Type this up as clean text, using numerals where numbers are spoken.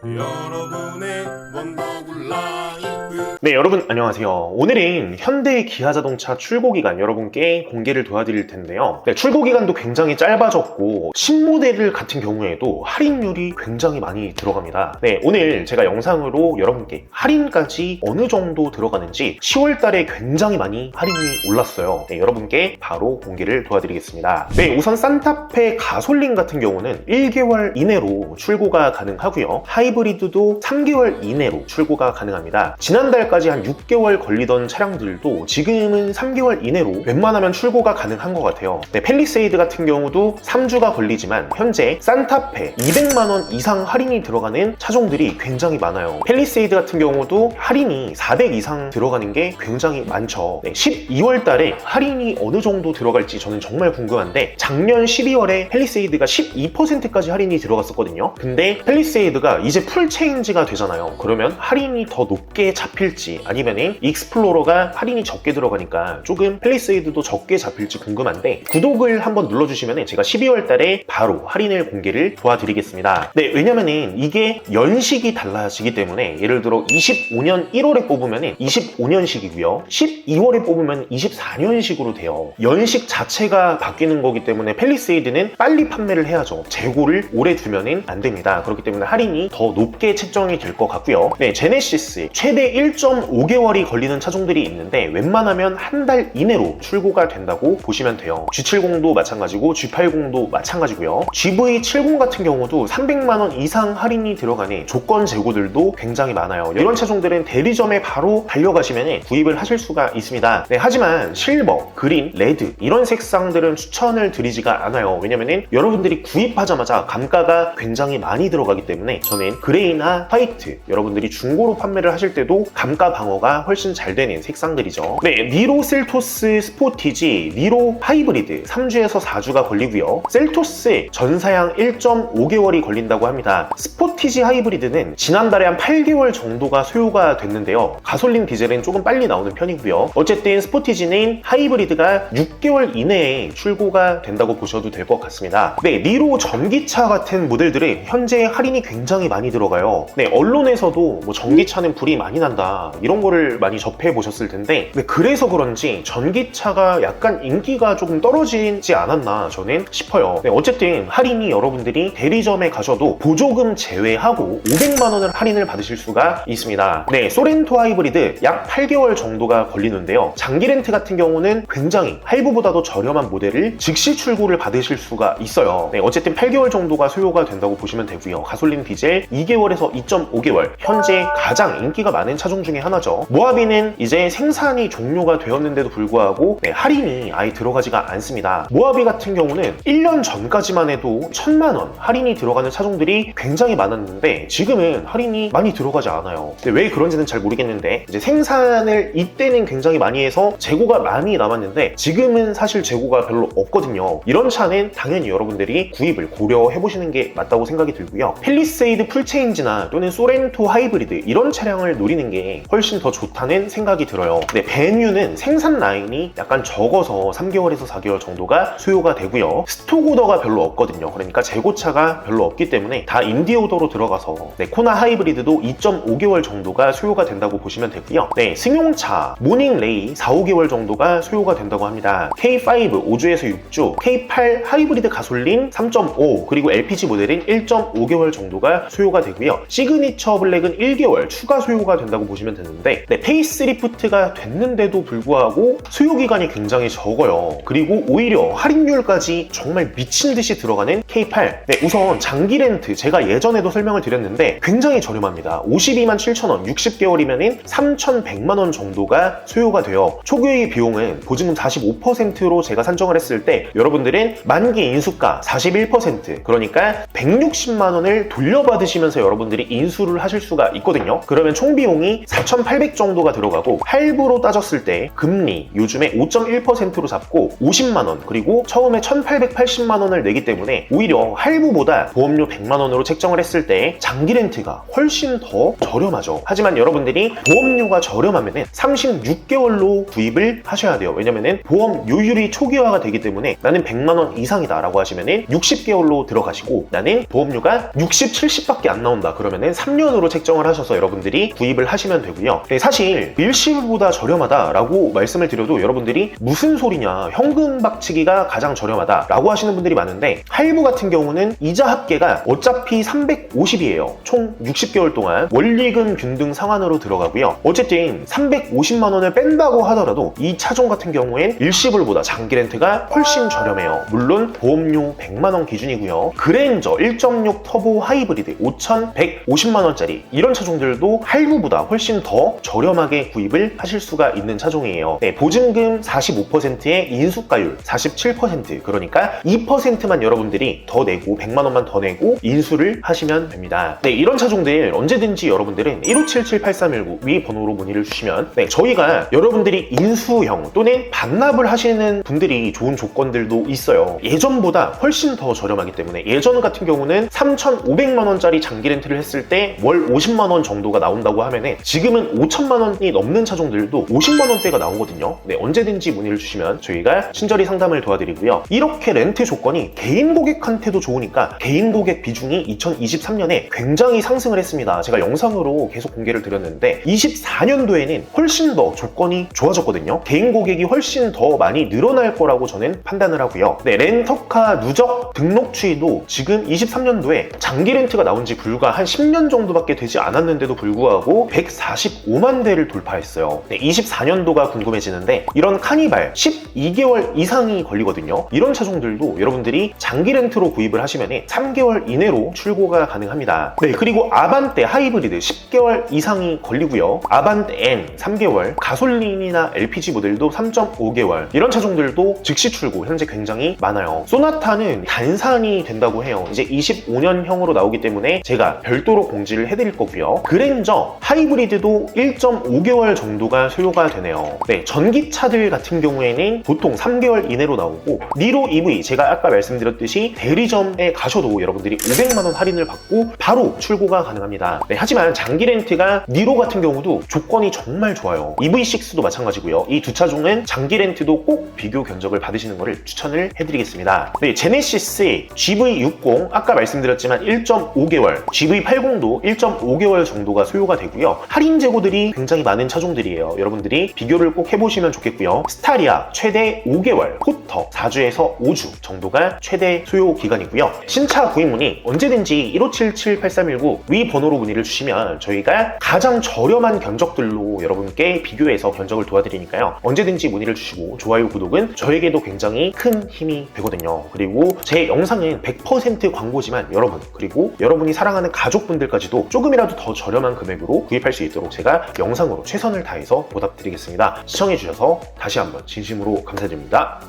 여러분의 원더블 라이프. 네, 여러분 안녕하세요. 오늘은 현대 기아자동차 출고기간 여러분께 공개를 도와드릴 텐데요. 네, 출고기간도 굉장히 짧아졌고 신모델 같은 경우에도 할인율이 굉장히 많이 들어갑니다. 네, 오늘 제가 영상으로 여러분께 할인까지 어느 정도 들어가는지 10월 달에 굉장히 많이 할인이 올랐어요. 네, 여러분께 바로 공개를 도와드리겠습니다. 네, 우선 산타페 가솔린 같은 경우는 1개월 이내로 출고가 가능하고요. 하이브리드도 3개월 이내로 출고가 가능합니다. 지난달까지 한 6개월 걸리던 차량들도 지금은 3개월 이내로 웬만하면 출고가 가능한 것 같아요. 네, 팰리세이드 같은 경우도 3주가 걸리지만 현재 산타페 200만원 이상 할인이 들어가는 차종들이 굉장히 많아요. 팰리세이드 같은 경우도 할인이 400 이상 들어가는 게 굉장히 많죠. 네, 12월 달에 할인이 어느 정도 들어갈지 저는 정말 궁금한데 작년 12월에 팰리세이드가 12%까지 할인이 들어갔었거든요. 근데 팰리세이드가 이제 풀 체인지가 되잖아요. 그러면 할인이 더 높게 잡힐지 아니면은 익스플로러가 할인이 적게 들어가니까 조금 팰리세이드도 적게 잡힐지 궁금한데 구독을 한번 눌러주시면 제가 12월 달에 바로 할인을 공개를 도와드리겠습니다. 네, 왜냐면은 이게 연식이 달라지기 때문에 예를 들어 25년 1월에 뽑으면 25년식이고요. 12월에 뽑으면 24년식으로 돼요. 연식 자체가 바뀌는 거기 때문에 팰리세이드는 빨리 판매를 해야죠. 재고를 오래 두면은 안 됩니다. 그렇기 때문에 할인이 더 높게 책정이 될 것 같고요. 네, 제네시스 최대 1.5개월이 걸리는 차종들이 있는데 웬만하면 한 달 이내로 출고가 된다고 보시면 돼요. G70도 마찬가지고 G80도 마찬가지고요. GV70 같은 경우도 300만원 이상 할인이 들어가는 조건 재고들도 굉장히 많아요. 이런 차종들은 대리점에 바로 달려가시면 구입을 하실 수가 있습니다. 네, 하지만 실버, 그린, 레드 이런 색상들은 추천을 드리지가 않아요. 왜냐면은 여러분들이 구입하자마자 감가가 굉장히 많이 들어가기 때문에 저는 그레이나 화이트, 여러분들이 중고로 판매를 하실 때도 감가 방어가 훨씬 잘 되는 색상들이죠. 네, 니로 셀토스 스포티지, 니로 하이브리드 3주에서 4주가 걸리고요. 셀토스 전사양 1.5개월이 걸린다고 합니다. 스포티지 하이브리드는 지난달에 한 8개월 정도가 소요가 됐는데요. 가솔린 디젤은 조금 빨리 나오는 편이고요. 어쨌든 스포티지는 하이브리드가 6개월 이내에 출고가 된다고 보셔도 될 것 같습니다. 네, 니로 전기차 같은 모델들은 현재 할인이 굉장히 많이 들어가요. 네, 언론에서도 뭐 전기차는 불이 많이 난다 이런 거를 많이 접해 보셨을 텐데 네, 그래서 그런지 전기차가 약간 인기가 조금 떨어지지 않았나 저는 싶어요. 네, 어쨌든 할인이 여러분들이 대리점에 가셔도 보조금 제외하고 500만원을 할인을 받으실 수가 있습니다. 네, 소렌토 하이브리드 약 8개월 정도가 걸리는데요. 장기 렌트 같은 경우는 굉장히 할부보다도 저렴한 모델을 즉시 출고를 받으실 수가 있어요. 네, 어쨌든 8개월 정도가 소요가 된다고 보시면 되고요. 가솔린 디젤 2개월에서 2.5개월 현재 가장 인기가 많은 차종 중에 하나죠. 모하비는 이제 생산이 종료가 되었는데도 불구하고 네, 할인이 아예 들어가지가 않습니다. 모하비 같은 경우는 1년 전까지만 해도 1000만원 할인이 들어가는 차종들이 굉장히 많았는데 지금은 할인이 많이 들어가지 않아요. 근데 왜 그런지는 잘 모르겠는데 이제 생산을 이때는 굉장히 많이 해서 재고가 많이 남았는데 지금은 사실 재고가 별로 없거든요. 이런 차는 당연히 여러분들이 구입을 고려해 보시는 게 맞다고 생각이 들고요. 팰리세이드 풀체인지나 또는 소렌토 하이브리드 이런 차량을 노리는 게 훨씬 더 좋다는 생각이 들어요. 네, 베뉴는 생산 라인이 약간 적어서 3개월에서 4개월 정도가 소요가 되고요. 스톡 오더가 별로 없거든요. 그러니까 재고차가 별로 없기 때문에 다 인디 오더로 들어가서 네, 코나 하이브리드도 2.5개월 정도가 소요가 된다고 보시면 되고요. 네, 승용차 모닝 레이 4-5개월 정도가 소요가 된다고 합니다. K5 5주에서 6주, K8 하이브리드 가솔린 3.5 그리고 LPG 모델은 1.5개월 정도가 소요가 되고요. 시그니처 블랙은 1개월 추가 소요가 된다고 보시면 되는데 네, 페이스리프트가 됐는데도 불구하고 소요 기간이 굉장히 적어요. 그리고 오히려 할인율까지 정말 미친 듯이 들어가는 K8. 네, 우선 장기 렌트 제가 예전에도 설명을 드렸는데 굉장히 저렴합니다. 52만 7천원 60개월이면 3,100만원 정도가 소요가 돼요. 초기의 비용은 보증금 45%로 제가 산정을 했을 때 여러분들은 만기 인수가 41% 그러니까 160만원을 돌려받으시면서 여러분들이 인수를 하실 수가 있거든요. 그러면 총 비용이 4,800 정도가 들어가고 할부로 따졌을 때 금리 요즘에 5.1%로 잡고 50만원 그리고 처음에 1,880만원을 내기 때문에 오히려 할부보다 보험료 100만원으로 책정을 했을 때 장기 렌트가 훨씬 더 저렴하죠. 하지만 여러분들이 보험료가 저렴하면은 36개월로 구입을 하셔야 돼요. 왜냐면은 보험 요율이 초기화가 되기 때문에 나는 100만원 이상이다 라고 하시면은 60개월로 들어가시고 나는 보험료가 60, 70밖에 안 나온다 그러면은 3년으로 책정을 하셔서 여러분들이 구입을 하시면 되고요. 네, 사실 일시불보다 저렴하다 라고 말씀을 드려도 여러분들이 무슨 소리냐, 현금 박치기가 가장 저렴하다 라고 하시는 분들이 많은데 할부 같은 경우는 이자 합계가 어차피 350이에요. 총 60개월 동안 원리금 균등 상환으로 들어가고요. 어쨌든 350만원을 뺀다고 하더라도 이 차종 같은 경우엔 일시불보다 장기 렌트가 훨씬 저렴해요. 물론 보험료 100만원 기준이고요. 그랜저 1.6 터보 하이브리드 5,150만원짜리 이런 차종들도 할부보다 훨씬 더 저렴하게 구입을 하실 수가 있는 차종이에요. 네, 보증금 45%에 인수가율 47% 그러니까 2%만 여러분들이 더 내고 100만원만 더 내고 인수를 하시면 됩니다. 네, 이런 차종들 언제든지 여러분들은 1577-8319 위 번호로 문의를 주시면 네, 저희가 여러분들이 인수형 또는 반납을 하시는 분들이 좋은 조건들도 있어요. 예전보다 훨씬 더 저렴하기 때문에 예전 같은 경우는 3,500만원짜리 장기 렌트를 했을 때 월 50만원 정도가 나온다고 하면은 지금은 5천만원이 넘는 차종들도 50만원대가 나오거든요. 네, 언제든지 문의를 주시면 저희가 친절히 상담을 도와드리고요. 이렇게 렌트 조건이 개인 고객한테도 좋으니까 개인 고객 비중이 2023년에 굉장히 상승을 했습니다. 제가 영상으로 계속 공개를 드렸는데 24년도에는 훨씬 더 조건이 좋아졌거든요. 개인 고객이 훨씬 더 많이 늘어날 거라고 저는 판단을 하고요. 네, 렌터카 누적 등록 추이도 지금 23년도에 장기 렌트가 나온 지 불과 한 10년 정도밖에 되지 않았는데도 불구하고 145만 대를 돌파했어요. 네, 24년도가 궁금해지는데 이런 카니발 12개월 이상이 걸리거든요. 이런 차종들도 여러분들이 장기 렌트로 구입을 하시면 3개월 이내로 출고가 가능합니다. 네, 그리고 아반떼 하이브리드 10개월 이상이 걸리고요. 아반떼 N 3개월, 가솔린이나 LPG 모델도 3.5개월 이런 차종들도 즉시 출고 현재 굉장히 많아요. 소나타는 단산이 된다고 해요. 이제 25년형으로 나오기 때문에 제가 별도로 공지를 해드릴 거고요. 그랜저 하이브리드도 1.5개월 정도가 소요가 되네요. 네, 전기차들 같은 경우에는 보통 3개월 이내로 나오고 니로 EV 제가 아까 말씀드렸듯이 대리점에 가셔도 여러분들이 500만원 할인을 받고 바로 출고가 가능합니다. 네, 하지만 장기 렌트가 니로 같은 경우도 조건이 정말 좋아요. EV6도 마찬가지고요. 이 두 차종은 장기 렌트도 꼭 비교 견적을 받으시는 것을 추천을 해드리겠습니다. 네, 제네시스 GV60 아까 말씀드렸지만 1.5개월, GV80도 1.5개월 정도가 소요가 되고요. 할인 재고들이 굉장히 많은 차종들이에요. 여러분들이 비교를 꼭 해보시면 좋겠고요. 스타리아 최대 5개월, 포터 4주에서 5주 정도가 최대 소요 기간이고요. 신차 구입 문의 언제든지 1577-8319 위 번호로 문의를 주시면 저희가 가장 저렴한 견적들로 여러분께 비교해서 견적을 도와드리니까요. 언제든지 문의를 주시고 좋아요, 구독은 저에게도 굉장히 큰 힘이 되거든요. 그리고 제 영상은 100% 광고지만 여러분 그리고 여러분이 사랑하는 가족분들까지도 조금이라도 더 저렴한 금액으로 구입할 수 있도록 제가 영상으로 최선을 다해서 보답드리겠습니다. 시청해주셔서 다시 한번 진심으로 감사드립니다.